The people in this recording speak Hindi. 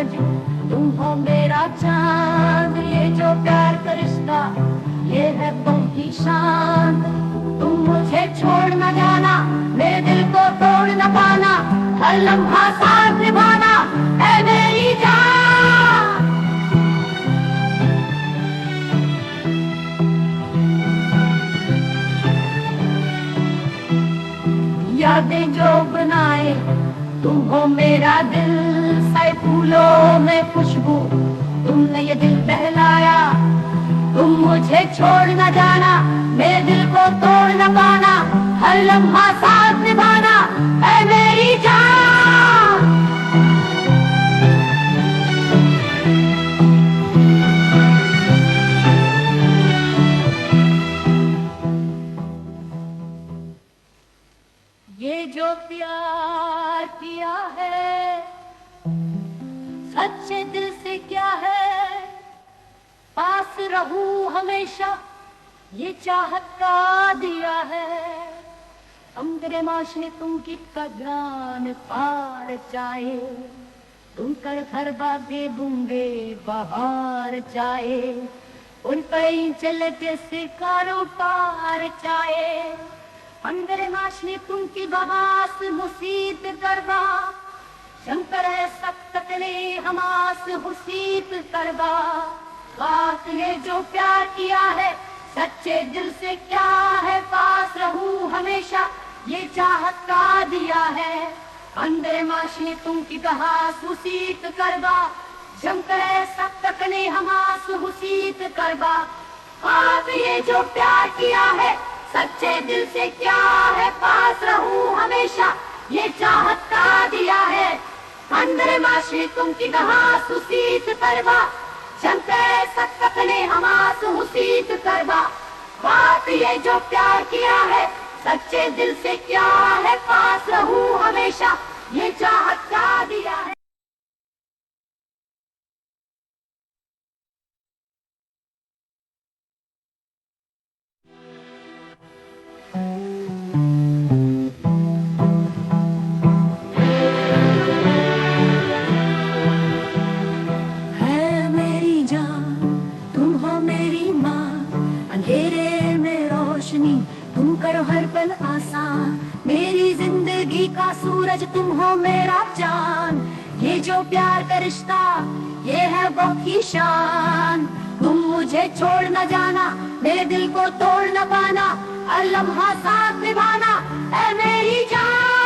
सूरज, तुम हो मेरा चांद। ये जो प्यार का रिश्ता ये है बहुत ही शांत। तुम मुझे छोड़ न जाना, मेरे दिल को तोड़ न पाना, हर लम्हा साथ निभाना है मेरी जान। यादें जो बनाए तुम हो मेरा दिल, साए फूलों में खुशबू तुमने ये दिल बहलाया। तुम मुझे छोड़ न जाना, मेरे दिल को तोड़ न पाना, हर लम्हा साथ निभाना है मेरी जान। ये जो प्यार किया है सच्चे दिल से क्या है, पास रहूं हमेशा ये चाहत का दिया है। अंदर माशे तुम की कगान पार चाहे, तुम कर घर बागे बूंगे बहार चाहे, उन पर चलते से कारो पार चाहे। अंदर माशे तुम की बवास मुसीत करवा, शंकर है सख्त तकले हमास हुसीत करवा। बात ये जो प्यार किया है सच्चे दिल से क्या है, पास रहूं हमेशा ये चाहत का दिया है। अंदर माशे तुम की बहास हुसीत करवा, शंकर है सख्त तकले हमास हुसीत करवा। बात ये जो प्यार किया है सच्चे दिल से क्या है, पास रहूं हमेशा ये चाहत का दिया है। अंदर माशे तुम की बहास हुसीत करवा, शंकर सख्त ने हमास हुसीत करवा। बात ये जो प्यार किया है सच्चे दिल से क्या है, पास रहूं हमेशा ये चाहत का दिया है। तुम करो हर पल आसान, मेरी जिंदगी का सूरज तुम हो मेरा चांद। ये जो प्यार का रिश्ता ये है बहुत ही शान। तुम मुझे छोड़ न जाना, मेरे दिल को तोड़ न पाना, हर लम्हा साथ निभाना है मेरी जान।